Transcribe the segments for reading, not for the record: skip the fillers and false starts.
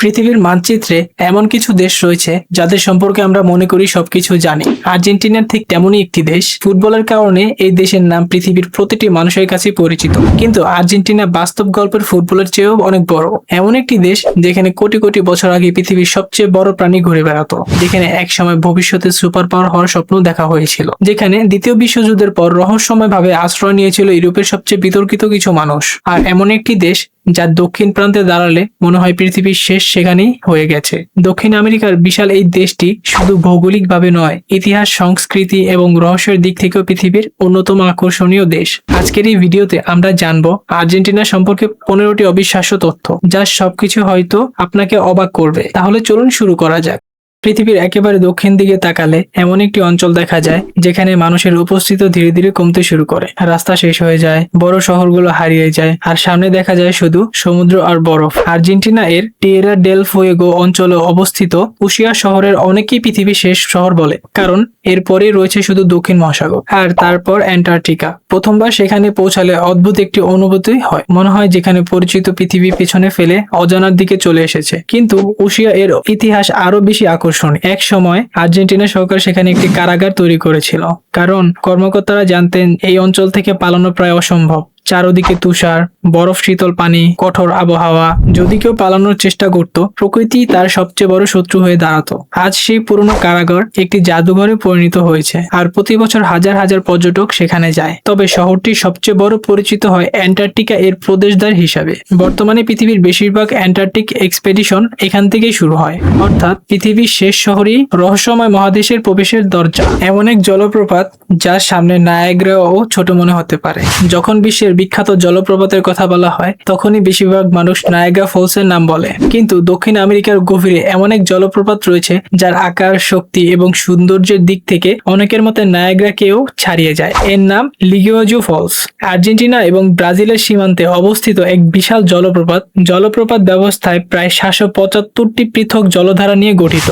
পৃথিবীর মানচিত্রে এমন কিছু দেশ রয়েছে যাদের সম্পর্কে আমরা মনে করি সবকিছু জানি। আর্জেন্টিনার ঠিক তেমনই একটি দেশ। ফুটবলের কারণে এই দেশের নাম পৃথিবীর প্রতিটি মানুষের কাছে পরিচিত। কিন্তু আর্জেন্টিনা বাস্তব গল্পের ফুটবলের চেয়েও অনেক বড়। এমন একটি দেশ যেখানে কোটি কোটি বছর আগে পৃথিবীর সবচেয়ে বড় প্রাণী ঘুরে বেড়াতো, যেখানে একসময় ভবিষ্যতে সুপার পাওয়ার হওয়ার স্বপ্ন দেখা হয়েছিল, যেখানে দ্বিতীয় বিশ্বযুদ্ধের পর রহস্যময়ভাবে আশ্রয় নিয়েছিল ইউরোপের সবচেয়ে বিতর্কিত কিছু মানুষ। আর এমন একটি দেশ যার দক্ষিণ প্রান্তে দাঁড়ালে মনে হয় পৃথিবীর শেষ সেখানেই হয়ে গেছে। দক্ষিণ আমেরিকার বিশাল এই দেশটি শুধু ভৌগোলিকভাবে নয়, ইতিহাস, সংস্কৃতি এবং রহস্যের দিক থেকেও পৃথিবীর অন্যতম আকর্ষণীয় দেশ। আজকের এই ভিডিওতে আমরা জানবো আর্জেন্টিনা সম্পর্কে 15টি অবিশ্বাস্য তথ্য, যা সবকিছু হয়তো আপনাকে অবাক করবে। তাহলে চলুন শুরু করা যাক। পৃথিবীর একেবারে দক্ষিণ দিকে তাকালে এমন একটি অঞ্চল দেখা যায় যেখানে মানুষের উপস্থিতি ধীরে ধীরে কমতে শুরু করে। রাস্তা শেষ হয়ে যায়, বড় শহরগুলো হারিয়ে যায়, আর সামনে দেখা যায় শুধু সমুদ্র আর বরফ। আর্জেন্টিনা এর টিয়েরা ডেল ফুয়েগো অঞ্চলে অবস্থিত উশিয়া শহরের অনেকেই পৃথিবীর শেষ শহর বলে, কারণ এরপরেই রয়েছে শুধু দক্ষিণ মহাসাগর আর তারপর অ্যান্টার্কটিকা। প্রথমবার সেখানে পৌঁছালে অদ্ভুত একটি অনুভূতি হয়, মনে হয় যেখানে পরিচিত পৃথিবী পেছনে ফেলে অজানার দিকে চলে এসেছে। কিন্তু উশিয়া এর ইতিহাস আরো বেশি আকর্ষণীয়। এক সময় আর্জেন্টিনা সরকার সেখানে একটি কারাগার তৈরি করেছিল, কারণ কর্মকর্তারা জানতেন এই অঞ্চল থেকে পালানো প্রায় অসম্ভব। চারদিকে তুষার, বরফ, শীতল পানি, কঠোর আবহাওয়া। যদি কেউ পালানোর চেষ্টা করত, প্রকৃতি তার সবচেয়ে বড় শত্রু হয়ে দাঁড়াতো। আজ সেই পুরনো কারাগার একটি জাদুঘরে পরিণত হয়েছে, আর প্রতি বছর হাজার হাজার পর্যটক সেখানে যায়। তবে শহরটি সবচেয়ে বড় পরিচিত হয় অ্যান্টার্কটিকা এর প্রবেশদ্বার হিসাবে। বর্তমানে পৃথিবীর বেশিরভাগ অ্যান্টার্কটিক এক্সপেডিশন এখান থেকেই শুরু হয়, অর্থাৎ পৃথিবীর শেষ শহরই রহস্যময় মহাদেশের প্রবেশের দরজা। এমন এক জলপ্রপাত যার সামনে নায়াগ্রাও ছোট মনে হতে পারে। যখন বিশ্বের বিখ্যাত জলপ্রপাতের কথা বলা হয়, তখনই বেশিরভাগ মানুষ নায়াগ্রা ফলসের নাম বলে। কিন্তু দক্ষিণ আমেরিকার গভীরে এমন এক জলপ্রপাত রয়েছে যার আকার, শক্তি এবং সৌন্দর্যের দিক থেকে অনেকের মতে নায়াগ্রাকেও ছাড়িয়ে যায়। এর নাম লিগুয়াজো ফলস। আর্জেন্টিনা এবং ব্রাজিলের সীমান্তে অবস্থিত এক বিশাল জলপ্রপাত। জলপ্রপাত ব্যবস্থায় প্রায় 775টি পৃথক জলধারা নিয়ে গঠিত।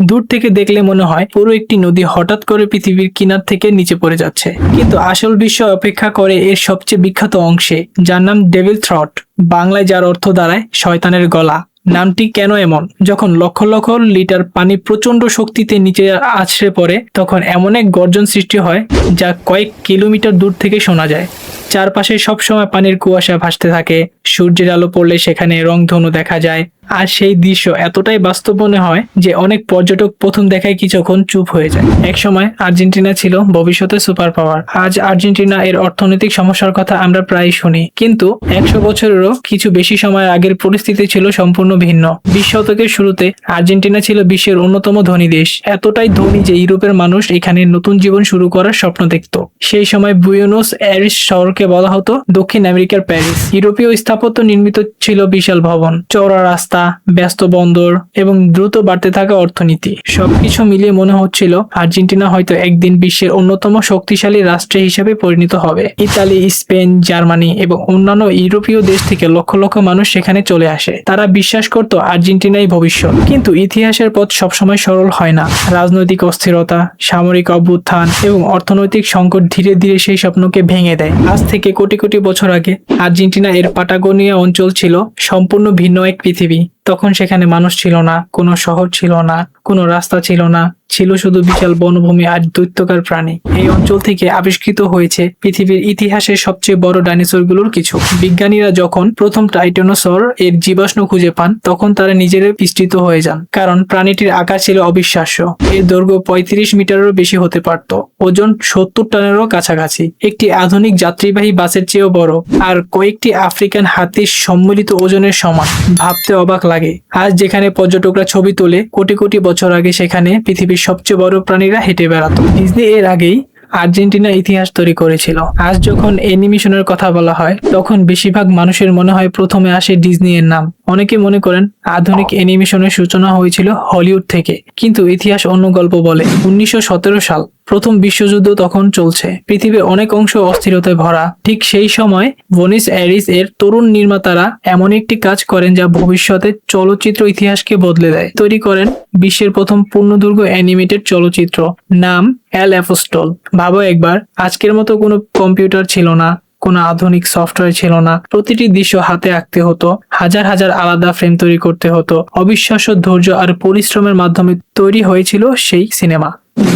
দূর থেকে দেখলে মনে হয় পুরো একটি নদী হঠাৎ করে পৃথিবীর কিনার থেকে নিচে পড়ে যাচ্ছে। কিন্তু আসল বিষয় অপেক্ষা করে এর সবচেয়ে বিখ্যাত অংশে, যার নাম ডেভিল থ্রট, বাংলায় যার অর্থ দাঁড়ায় শয়তানের গলা। নামটি কেন এমন? যখন লক্ষ লক্ষ লিটার পানি প্রচন্ড শক্তিতে নিচে আছড়ে পড়ে, তখন এমন এক গর্জন সৃষ্টি হয় যা কয়েক কিলোমিটার দূর থেকে শোনা যায়। চারপাশে সবসময় পানির কুয়াশা ভাসতে থাকে, সূর্যের আলো পড়লে সেখানে রংধনু দেখা যায়। আর সেই দৃশ্য এতটাই বাস্তব মনে হয় যে অনেক পর্যটক প্রথম দেখায় কিছুক্ষণ চুপ হয়ে যায়। এক সময় আর্জেন্টিনা ছিল ভবিষ্যতের সুপার পাওয়ার। আজ আর্জেন্টিনা এর অর্থনৈতিক সমস্যার কথা আমরা প্রায় শুনি, কিন্তু 100 বছরেরও কিছু বেশি সময় আগের পরিস্থিতি ছিল সম্পূর্ণ ভিন্ন। 20 শতকের শুরুতে আর্জেন্টিনা ছিল বিশ্বের অন্যতম ধনী দেশ, এতটাই ধনী যে ইউরোপের মানুষ এখানে নতুন জীবন শুরু করার স্বপ্ন দেখত। সেই সময় বুয়েনোস আইরেস শহরকে বলা হতো দক্ষিণ আমেরিকার প্যারিস। ইউরোপীয় স্থাপত্য নির্মিত ছিল বিশাল ভবন, চওড়া রাস্তা, ব্যস্ত বন্দর এবং দ্রুত বাড়তে থাকা অর্থনীতি। সবকিছু মিলিয়ে মনে হচ্ছিল আর্জেন্টিনা হয়তো একদিন বিশ্বের অন্যতম শক্তিশালী রাষ্ট্র হিসেবে পরিণত হবে। ইতালি, স্পেন, জার্মানি এবং অন্যান্য ইউরোপীয় দেশ থেকে লক্ষ লক্ষ মানুষ সেখানে চলে আসে। তারা বিশ্বাস করত আর্জেন্টিনাই ভবিষ্যৎ। কিন্তু ইতিহাসের পথ সবসময় সরল হয় না। রাজনৈতিক অস্থিরতা, সামরিক অভ্যুত্থান এবং অর্থনৈতিক সংকট ধীরে ধীরে সেই স্বপ্নকে ভেঙে দেয়। আজ থেকে কোটি কোটি বছর আগে আর্জেন্টিনা এর পাটাগোনিয়া অঞ্চল ছিল সম্পূর্ণ ভিন্ন এক পৃথিবী। তখন সেখানে মানুষ ছিল না, কোনো শহর ছিল না, কোনো রাস্তা ছিল না, ছিল শুধু বিশাল বনভূমি আর দৈত্যকার প্রাণী। এই অঞ্চল থেকে আবিষ্কৃত হয়েছে পৃথিবীর ইতিহাসের সবচেয়ে বড় ডাইনোসরগুলোর কিছু। বিজ্ঞানীরা যখন প্রথম টাইটানোসর এর জীবাশ্ম খুঁজে পান, তখন তারা নিজেরা বিস্মিত হয়ে যান, কারণ প্রাণীটির আকার ছিল অবিশ্বাস্য। এর দৈর্ঘ্য 35 মিটারেরও বেশি হতে পারত, ওজন 70 টনেরও কাছাকাছি, একটি আধুনিক যাত্রীবাহী বাসের চেয়েও বড়, আর কয়েকটি আফ্রিকান হাতির সম্মিলিত ওজনের সমান। ভাবতে অবাক লাগে। আজ যেখানে পর্যটকরা ছবি তোলে, কোটি কোটি বছর আগে সেখানে পৃথিবীর সবচেয়ে বড় প্রাণীরা হেঁটে বেড়াতো। ডিজনি এর আগেই আর্জেন্টিনা ইতিহাস তৈরি করেছিল। আজ যখন অ্যানিমেশনের কথা বলা হয়, তখন বেশিরভাগ মানুষের মনে হয় প্রথমে আসে ডিজনি এর নাম। অনেকে মনে করেন আধুনিক অ্যানিমেশনের সূচনা হয়েছিল হলিউড থেকে, কিন্তু ইতিহাস অন্য গল্প বলে। 1917 সাল, প্রথম বিশ্বযুদ্ধ তখন চলছে। পৃথিবীর অনেক অংশ অস্থিরতায় ভরা। ঠিক সেই সময় বুয়েনোস আইরেস এর তরুণ নির্মাতারা এমন একটি কাজ করেন যা ভবিষ্যতে চলচ্চিত্র ইতিহাসকে বদলে দেয়। তৈরি করেন বিশ্বের প্রথম পূর্ণদৈর্ঘ্য অ্যানিমেটেড চলচ্চিত্র, নাম এল অ্যাপোস্টল। ভাবো একবার, আজকের মতো কোনো কম্পিউটার ছিল না, কোনো আধুনিক সফটওয়্যার ছিল না। প্রতিটি দৃশ্য হাতে আঁকতে হতো, হাজার হাজার আলাদা ফ্রেম তৈরি করতে হতো। অবিশ্বাস্য ধৈর্য আর পরিশ্রমের মাধ্যমে তৈরি হয়েছিল সেই সিনেমা।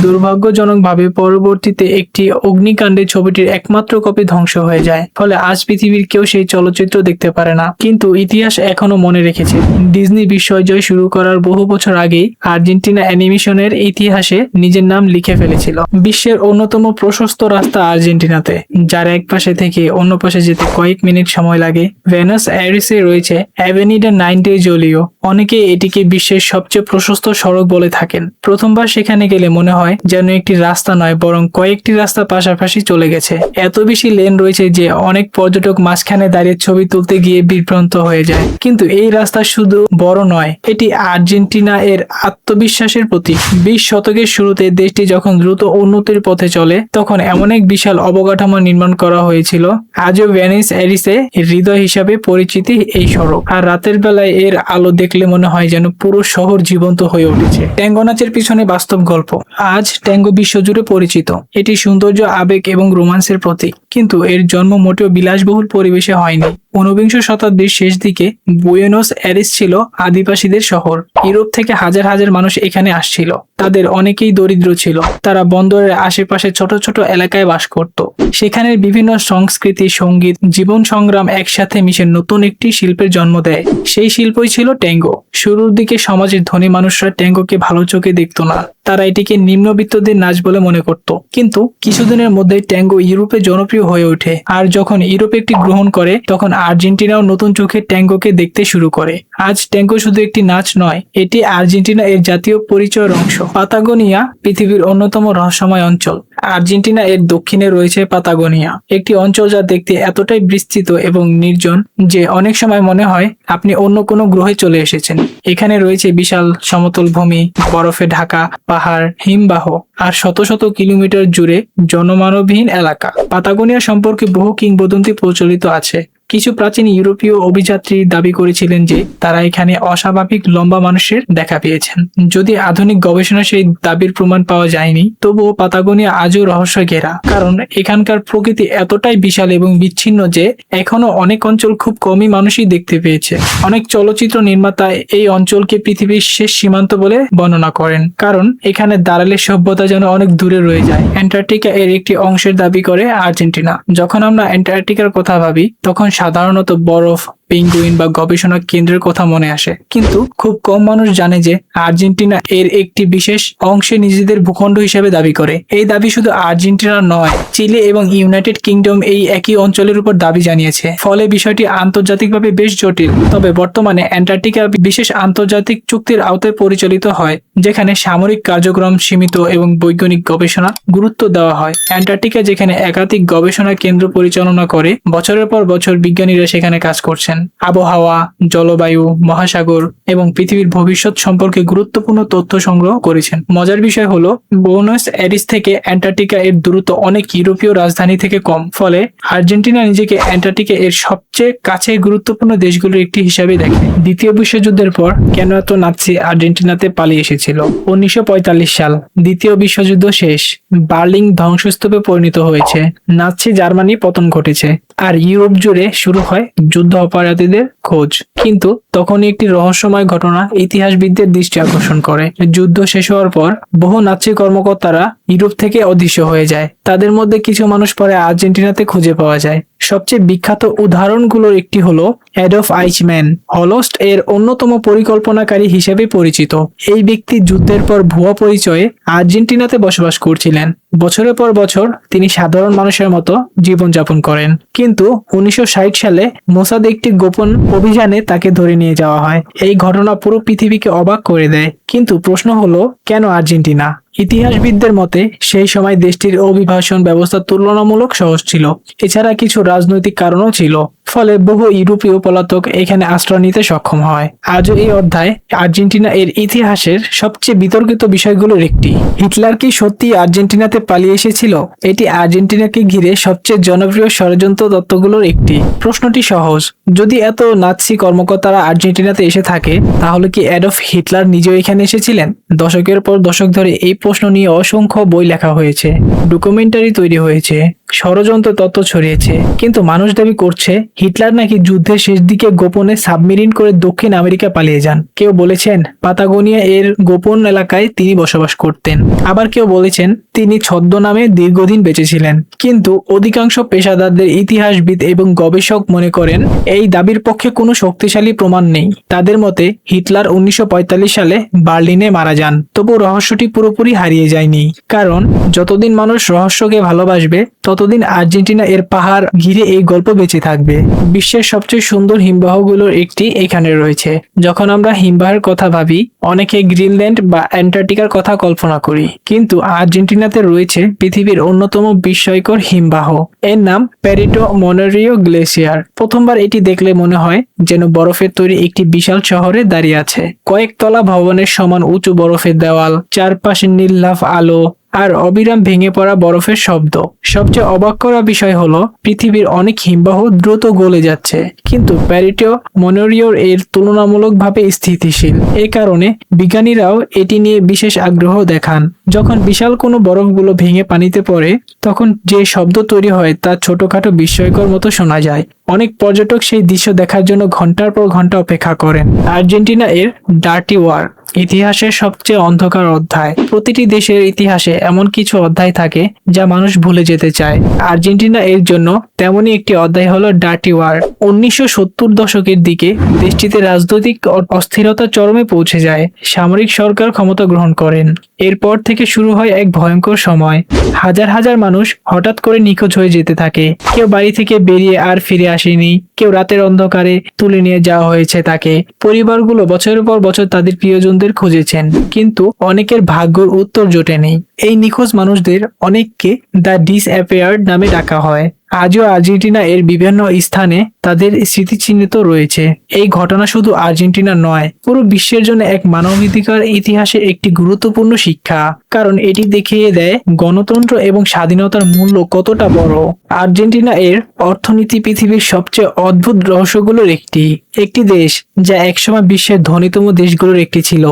দুর্ভাগ্যজনকভাবে পরবর্তীতে একটি অগ্নিকাণ্ডে ছবিটির একমাত্র কপি ধ্বংস হয়ে যায়, ফলে আজ পৃথিবীর কেউ সেই চলচ্চিত্র দেখতে পারে না। কিন্তু ইতিহাস এখনো মনে রেখেছে। ডিজনি বিশ্বজয় শুরু করার বহু বছর আগেই আর্জেন্টিনা অ্যানিমেশনের ইতিহাসে নিজের নাম লিখে ফেলেছিল। বিশ্বের অন্যতম প্রশস্ত রাস্তা আর্জেন্টিনাতে, যার এক পাশে থেকে অন্য পাশে যেতে কয়েক মিনিট সময় লাগে। বুয়েনোস আইরেসে রয়েছে অ্যাভেনিডা 9 জোলিও। অনেকে এটিকে বিশ্বের সবচেয়ে প্রশস্ত সড়ক বলে থাকেন। প্রথমবার সেখানে গেলে মনে হয় যেন একটি রাস্তা নয়, বরং কয়েকটি রাস্তা পাশাপাশি চলে গেছে। এত বেশি লেন রয়েছে যে অনেক পর্যটক মাঝখানে দাঁড়িয়ে ছবি তুলতে গিয়ে বিভ্রান্ত হয়ে যায়। কিন্তু এই রাস্তা শুধু বড় নয়, এটি আর্জেন্টিনা এর আত্মবিশ্বাসের প্রতীক। 20 শতকের শুরুতে দেশটি যখন দ্রুত উন্নতির পথে চলে, তখন এমন এক বিশাল অবকাঠামো নির্মাণ করা হয়েছিল। আজও বুয়েনোস আইরেসে হৃদয় হিসাবে পরিচিতি এই সড়ক। আর রাতের বেলায় এর আলো দেখলে মনে হয় যেন পুরো শহর জীবন্ত হয়ে উঠেছে। ট্যাঙ্গো নাচের পিছনে বাস্তব গল্প। আজ ট্যাঙ্গো বিশ্বজুড়ে পরিচিত। এটি সৌন্দর্য, আবেগ এবং রোমান্সের প্রতীক। কিন্তু এর জন্ম মোটেও বিলাসবহুল পরিবেশে হয়নি। 19বিংশ শতাব্দীর শেষ দিকে বুয়েনোস আইরেস ছিল আদিবাসীদের শহর। ইউরোপ থেকে হাজার হাজার মানুষ এখানে আসছিল। তাদের অনেকেই দরিদ্র ছিল। তারা বন্দরের আশেপাশে ছোট ছোট এলাকায় বাস করত। সেখানের বিভিন্ন সংস্কৃতি, সঙ্গীত, জীবন সংগ্রাম একসাথে মিশে নতুন একটি শিল্পের জন্ম দেয়। সেই শিল্পই ছিল ট্যাঙ্গো। শুরুর দিকে সমাজের ধনী মানুষরা ট্যাঙ্গোকে ভালো চোখে দেখত না। তারা এটিকে নিম্নবিত্তদের নাচ বলে মনে করত। কিন্তু কিছুদিনের মধ্যে ট্যাঙ্গো ইউরোপে জনপ্রিয় হয়ে ওঠে। আর যখন ইউরোপ একটি গ্রহণ করে, তখন আর্জেন্টিনাও নতুন চোখে ট্যাঙ্গোকে দেখতে শুরু করে। আজ ট্যাঙ্গো শুধু একটি নাচ নয়, এটি আর্জেন্টিনা এর জাতীয় পরিচয়ের অংশ। পাতাগোনিয়া পৃথিবীর অন্যতম রহস্যময় অঞ্চল। আর্জেন্টিনা এর দক্ষিণে রয়েছে পাতাগোনিয়া, একটি অঞ্চল যা দেখতে এতটাই বিস্তৃত এবং নির্জন যে অনেক সময় মনে হয় আপনি অন্য কোনো গ্রহে চলে এসেছেন। এখানে রয়েছে বিশাল সমতল ভূমি, বরফে ঢাকা পাহাড়, হিমবাহ আর শত শত কিলোমিটার জুড়ে জনমানবহীন এলাকা। পাতাগোনিয়া সম্পর্কে বহু কিংবদন্তি প্রচলিত আছে। কিছু প্রাচীন ইউরোপীয় অভিযাত্রী দাবি করেছিলেন যে তারা এখানে অস্বাভাবিক লম্বা মানুষের দেখা পেয়েছেন। যদি আধুনিক গবেষণা সেই দাবির প্রমাণ পাওয়া যায়নি, তবুও পাতাগোনিয়া আজও রহস্য ঘেরা। কারণ এখানকার প্রকৃতি এতটাই বিশাল এবং বিচ্ছিন্ন যে এখনো অনেক অঞ্চল খুব কমই মানুষই দেখতে পেয়েছে। অনেক চলচ্চিত্র নির্মাতা এই অঞ্চলকে পৃথিবীর শেষ সীমান্ত বলে বর্ণনা করেন, কারণ এখানে দাঁড়ালে সভ্যতা যেন অনেক দূরে রয়ে যায়। অ্যান্টার্কটিকা এর একটি অংশের দাবি করে আর্জেন্টিনা। যখন আমরা অ্যান্টার্কটিকার কথা ভাবি, তখন সাধারণত বরফ, পেঙ্গুইন বা গবেষণা কেন্দ্রের কথা মনে আসে। কিন্তু খুব কম মানুষ জানে যে আর্জেন্টিনা এর একটি বিশেষ অংশে নিজেদের ভূখণ্ড হিসেবে দাবি করে। এই দাবি শুধু আর্জেন্টিনা নয়, চিলি এবং ইউনাইটেড কিংডম এই একই অঞ্চলের উপর দাবি জানিয়েছে। ফলে বিষয়টি আন্তর্জাতিকভাবে বেশ জটিল। তবে বর্তমানে অ্যান্টার্কটিকা বিশেষ আন্তর্জাতিক চুক্তির আওতায় পরিচালিত হয়, যেখানে সামরিক কার্যক্রম সীমিত এবং বৈজ্ঞানিক গবেষণা গুরুত্ব দেওয়া হয়। অ্যান্টার্কটিকা যেখানে একাধিক গবেষণা কেন্দ্র পরিচালনা করে, বছরের পর বছর বিজ্ঞানীরা সেখানে কাজ করছেন। আবহাওয়া, জলবায়ু, মহাসাগর এবং পৃথিবীর ভবিষ্যৎ সম্পর্কে গুরুত্বপূর্ণ তথ্য সংগ্রহ করেছেন। মজার বিষয় হলো, বুয়েনোস আইরেস থেকে অ্যান্টার্কটিকা এর দূরত্ব অনেক ইউরোপীয় রাজধানী থেকে কম। ফলে আর্জেন্টিনা নিজেকে অ্যান্টার্কটিকা এর সবচেয়ে কাছে গুরুত্বপূর্ণ দেশগুলোর একটি হিসাবে দেখে। দ্বিতীয় বিশ্বযুদ্ধের পর কেন এত নাৎসি আর্জেন্টিনাতে পালিয়ে এসেছিল? 1945 সাল, দ্বিতীয় বিশ্বযুদ্ধ শেষ। বার্লিন ধ্বংসস্তূপে পরিণত হয়েছে। নাৎসি জার্মানি পতন ঘটেছে। আর ইউরোপ জুড়ে শুরু হয় যুদ্ধ অপরাধীদের খোঁজ। কিন্তু তখনই একটি রহস্যময় ঘটনা ইতিহাসবিদদের দৃষ্টি আকর্ষণ করে। যুদ্ধ শেষ হওয়ার পর বহু নাৎসি কর্মকর্তারা ইউরোপ থেকে অদৃশ্য হয়ে যায়। তাদের মধ্যে কিছু মানুষ পরে আর্জেন্টিনাতে খুঁজে পাওয়া যায়। সবচেয়ে বিখ্যাত উদাহরণগুলোর একটি হলো অ্যাডলফ আইচম্যান, হলোকস্ট এর অন্যতম পরিকল্পনাকারী হিসেবে পরিচিত। এই ব্যক্তি যুদ্ধের পর ভুয়া পরিচয়ে আর্জেন্টিনাতে বসবাস করছিলেন। বছরের পর বছর তিনি সাধারণ মানুষের মতো জীবনযাপন করেন। কিন্তু 1960 সালে মোসাদ একটি গোপন অভিযানে তাকে ধরে নিয়ে যাওয়া হয়। এই ঘটনা পুরো পৃথিবীকে অবাক করে দেয়। কিন্তু প্রশ্ন হলো, কেন আর্জেন্টিনা? ইতিহাসবিদদের মতে সেই সময় দেশটির অভিবাসন ব্যবস্থা তুলনামূলক সহজ ছিল। এছাড়া কিছু রাজনৈতিক কারণও ছিল। ফলে বহু ইউরোপীয় পলাতক এখানে আশ্রয় নিতে সক্ষম হয়। আজও এই অধ্যায় আর্জেন্টিনা এর ইতিহাসের সবচেয়ে বিতর্কিত বিষয়গুলোর একটি। হিটলার কি সত্যি আর্জেন্টিনাতে পালিয়ে এসেছিল? এটি আর্জেন্টিনাকে ঘিরে সবচেয়ে জনপ্রিয় ষড়যন্ত্র তত্ত্বগুলোর একটি। প্রশ্নটি সহজ, যদি এত নাৎসি কর্মকর্তারা আর্জেন্টিনাতে এসে থাকে, তাহলে কি অ্যাডলফ হিটলার নিজেও এখানে এসেছিলেন? দশকের পর দশক ধরে এই প্রশ্ন নিয়ে অসংখ্য বই লেখা হয়েছে, ডকুমেন্টারি তৈরি হয়েছে, ষড়যন্ত্র তত্ত্ব ছড়িয়েছে। কিন্তু মানুষ দাবি করছে হিটলার নাকি যুদ্ধের শেষ দিকে গোপনে সাবমেরিন করে দক্ষিণ আমেরিকা পালিয়ে যান। কেউ বলেছেন পাতাগোনিয়া এর গোপন এলাকায় তিনি বসবাস করতেন। আবার কেউ বলেছেন তিনি ছদ্মনামে দীর্ঘদিন বেঁচে ছিলেন। কিন্তু অধিকাংশ পেশাদারদের, ইতিহাসবিদ এবং গবেষক মনে করেন এই দাবির পক্ষে কোনো শক্তিশালী প্রমাণ নেই। তাদের মতে হিটলার 1945 সালে বার্লিনে মারা যান। তবু রহস্যটি পুরোপুরি হারিয়ে যায়নি, কারণ যতদিন মানুষ রহস্যকে ভালোবাসবে ততদিন আর্জেন্টিনা এর পাহাড় ঘিরে এই গল্প বেঁচে থাকবে। বিশ্বের সবচেয়ে সুন্দর হিমবাহগুলোর একটি এখানে রয়েছে। যখন আমরা হিমবাহের কথা ভাবি, অনেকে গ্রিনল্যান্ড বা অ্যান্টার্কটিকার কথা কল্পনা করি, কিন্তু আর্জেন্টিনাতে রয়েছে পৃথিবীর অন্যতম বিস্ময়কর হিমবাহ। এর নাম পেরিটো মনেরিও গ্লেসিয়ার। প্রথমবার এটি দেখলে মনে হয় যেন বরফের তৈরি একটি বিশাল শহরে দাঁড়িয়ে আছে। কয়েকতলা ভবনের সমান উঁচু বরফের দেওয়াল, চারপাশে নীল-লাভ আলো আর অবিরাম ভেঙে পড়া বরফের শব্দ। সবচেয়ে অবাক করা বিষয় হলো পৃথিবীর অনেক হিমবাহ দ্রুত গলে যাচ্ছে, কিন্তু পেরিটো মনেরিওর এর তুলনামূলকভাবে স্থিতিশীল। এ কারণে বিজ্ঞানীরাও এটি নিয়ে বিশেষ আগ্রহ দেখান। যখন বিশাল কোনো বরফগুলো ভেঙে পানিতে পড়ে, তখন যে শব্দ তৈরি হয় তা ছোটখাটো বিস্ময়কর মতো শোনা যায়। অনেক পর্যটক সেই দৃশ্য দেখার জন্য ঘন্টার পর ঘন্টা অপেক্ষা করেন। আর্জেন্টিনা এর ডার্টি ওয়ার, ইতিহাসের সবচেয়ে অন্ধকার অধ্যায়। প্রতিটি দেশের ইতিহাসে এমন কিছু অধ্যায় থাকে যা মানুষ ভুলে যেতে চায়। আর্জেন্টিনা এর জন্য তেমনই একটি অধ্যায় হলো ডার্টি ওয়ার। 1970 দশকের দিকে দেশটিতে রাজনৈতিক অস্থিরতা চরমে পৌঁছে যায়। সামরিক সরকার ক্ষমতা গ্রহণ করেন। এরপর থেকে শুরু হয় এক ভয়ঙ্কর সময়। হাজার হাজার মানুষ হঠাৎ করে নিখোঁজ হয়ে যেতে থাকে। কেউ বাড়ি থেকে বেরিয়ে আর ফিরে আসেনি, কেউ রাতের অন্ধকারে তুলে নিয়ে যাওয়া হয়েছে তাকে। পরিবারগুলো বছরের পর বছর তাদের প্রিয়জনদের খুঁজেছেন, কিন্তু অনেকের ভাগ্যর উত্তর জোটেনি। এই নিখোঁজ মানুষদের অনেককে দ্য ডিসঅ্যাপিয়ার্ড নামে ডাকা হয়। আজও আর্জেন্টিনা এর বিভিন্ন স্থানে তাদের স্মৃতিচিহ্নিত রয়েছে। এই ঘটনা শুধু আর্জেন্টিনা নয়, পুরো বিশ্বের জন্য এক মানবাধিকার ইতিহাসের একটি গুরুত্বপূর্ণ শিক্ষা, কারণ এটি দেখিয়ে দেয় গণতন্ত্র এবং স্বাধীনতার মূল্য কতটা বড়। আর্জেন্টিনা এর অর্থনীতি পৃথিবীর সবচেয়ে অদ্ভুত রহস্যগুলোর একটি। একটি দেশ যা একসময় বিশ্বের ধনীতম দেশগুলোর একটি ছিল,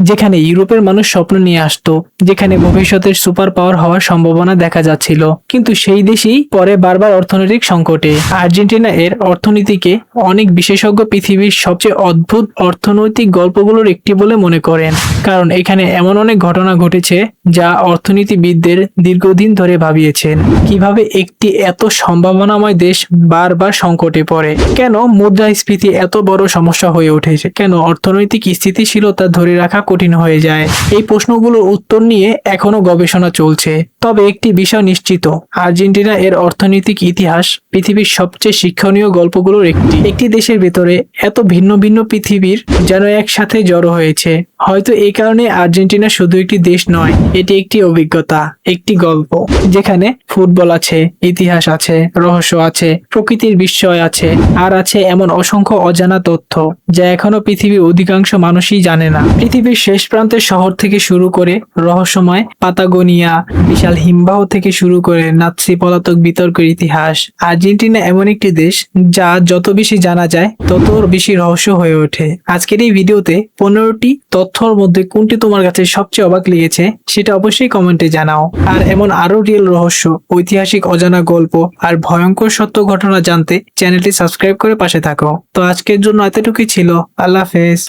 যেখানে ইউরোপের মানুষ স্বপ্ন নিয়ে আসতো, যেখানে ভবিষ্যতের সুপার পাওয়ার হওয়ার সম্ভাবনা দেখা যাচ্ছিল। কিন্তু সেই দেশই পরে বারবার অর্থনৈতিক সংকটে। আর্জেন্টিনা এর অর্থনীতিকে অনেক বিশেষজ্ঞ পৃথিবীর সবচেয়ে অদ্ভুত অর্থনৈতিক গল্পগুলোর একটি বলে মনে করেন, কারণ এখানে এমন অনেক ঘটনা ঘটেছে যা অর্থনীতিবিদদের দীর্ঘদিন ধরে ভাবিয়েছেন কিভাবে একটি এত সম্ভাবনাময় দেশ বারবার সংকটে পড়ে। কেন মুদ্রাস্ফীতি এত বড় সমস্যা হয়ে উঠেছে, কেন অর্থনৈতিক স্থিতিশীলতা ধরে রাখা কঠিন হয়ে যায়। এই প্রশ্নগুলোর উত্তর নিয়ে এখনো গবেষণা চলছে। তবে একটি বিষয় নিশ্চিত, আর্জেন্টিনা এর অর্থনৈতিক ইতিহাস পৃথিবীর সবচেয়ে শিক্ষণীয় গল্পগুলোর একটি। একটি দেশের ভেতরে এত ভিন্ন ভিন্ন পৃথিবীর যেন একসাথে জড়ো হয়েছে। হয়তো এই কারণে আর্জেন্টিনা শুধু একটি দেশ নয়, এটি একটি অভিজ্ঞতা, একটি গল্প, যেখানে ফুটবল আছে, ইতিহাস আছে, রহস্য আছে, প্রকৃতির বিস্ময় আছে, আর আছে এমন অসংখ্য অজানা তথ্য যা এখনো পৃথিবীর অধিকাংশ মানুষই জানে না। পৃথিবীর শেষ প্রান্তের শহর থেকে শুরু করে রহস্যময় পাতাগোনিয়া, বিশাল হিমবাহ থেকে শুরু করে নাৎসি পলাতক বিতর্কের ইতিহাস, আর্জেন্টিনা এমন একটি দেশ যা যত বেশি জানা যায় তত বেশি রহস্য হয়ে ওঠে। আজকের এই ভিডিওতে 15টি তথ্যর মধ্যে কোনটি তোমার কাছে সবচেয়ে অবাক লেগেছে সেটা অবশ্যই কমেন্টে জানাও। আর এমন আরো রিয়েল রহস্য, ঐতিহাসিক অজানা গল্প আর ভয়ঙ্কর সত্য ঘটনা জানতে চ্যানেলটি সাবস্ক্রাইব করে পাশে থাকো। তো আজকের জন্য এতটুকুই ছিল। আল্লাহ হাফেজ।